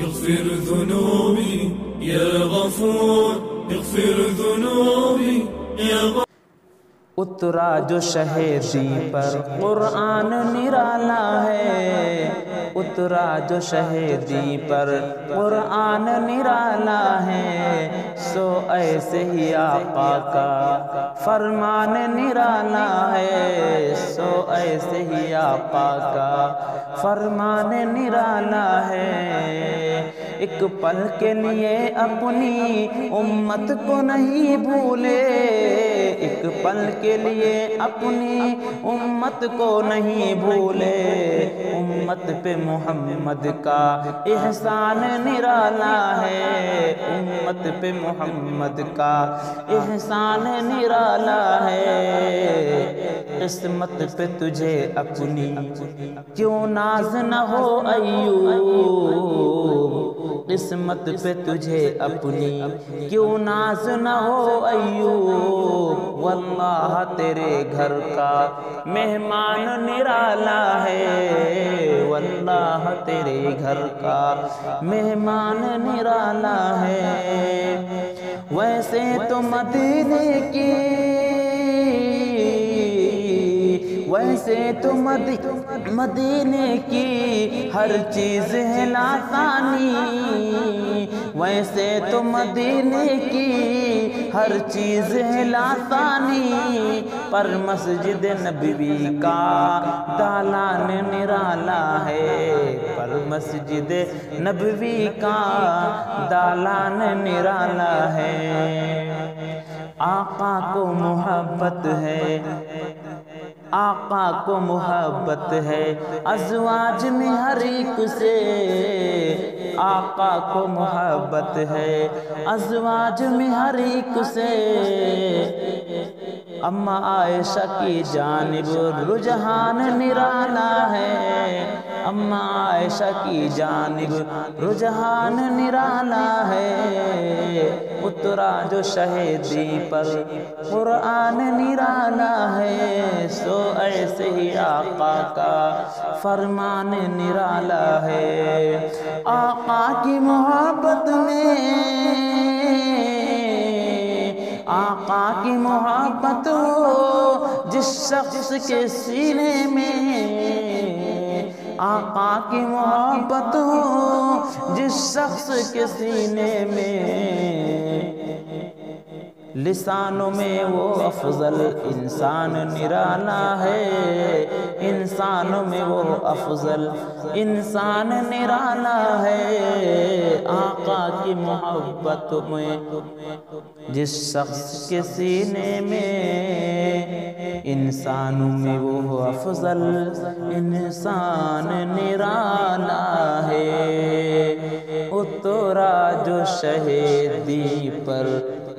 اغفر ذنوبي يا غفور اغفر ذنوبي يا غفور. اترا جو شہیدی پر قرآن نرالا ہے، اترا جو شہیدی پر قرآن نرالا ہے، سو ایسے ہی آقا کا فرمان نرالا ہے، سو ایسے ہی آقا کا فرمان نرالا ہے. ایک پل کے لیے اپنی امت کو نہیں بھولے، ایک پل کے لیے اپنی امت کو نہیں بھولے، امت پہ محمد کا احسان نرالا ہے، امت پہ محمد کا احسان نرالا ہے. قسمت پہ تجھے اپنی کیوں ناز نہ ہو ایوب، قسمت پہ تجھے اپنی کیوں ناز نہ ہو ایوب، واللہ تیرے گھر کا مہمان نرالا ہے، واللہ تیرے گھر کا مہمان نرالا ہے. ویسے تو مدینے کی، ویسے تو مدینے کی ہر چیز ہے لاسانی، ویسے تو مدینے کی ہر چیز ہے لاسانی، پر مسجد نبوی کا دالان نرالا ہے، پر مسجد نبوی کا دالان نرالا ہے. آقا کو محبت ہے، آقا کو محبت ہے ازواج میں ہر ایک سے، آقا کو محبت ہے ازواج میں ہر ایک سے. اما عائشہ کی جانب رجحان نرالا ہے، اما عائشہ کی جانب رجحان نرالا ہے. اترا جو شہیدی پر قرآن نرالا ہے، سو ایسے ہی آقا کا فرمان نرالا ہے. آقا کی محبت میں، آقا کی محبت ہو جس شخص کے سینے میں، آقا کی محبت ہو جس شخص کے سینے میں، لسانوں میں وہ افضل انسان نرالا ہے، انسانوں میں وہ افضل انسان نرالا ہے. آقا کی محبت میں جس شخص کے سینے میں، انسانوں میں وہ افضل انسان نرالا ہے. اترا جو شہیدی پر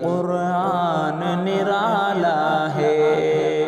قرآن نرالا ہے.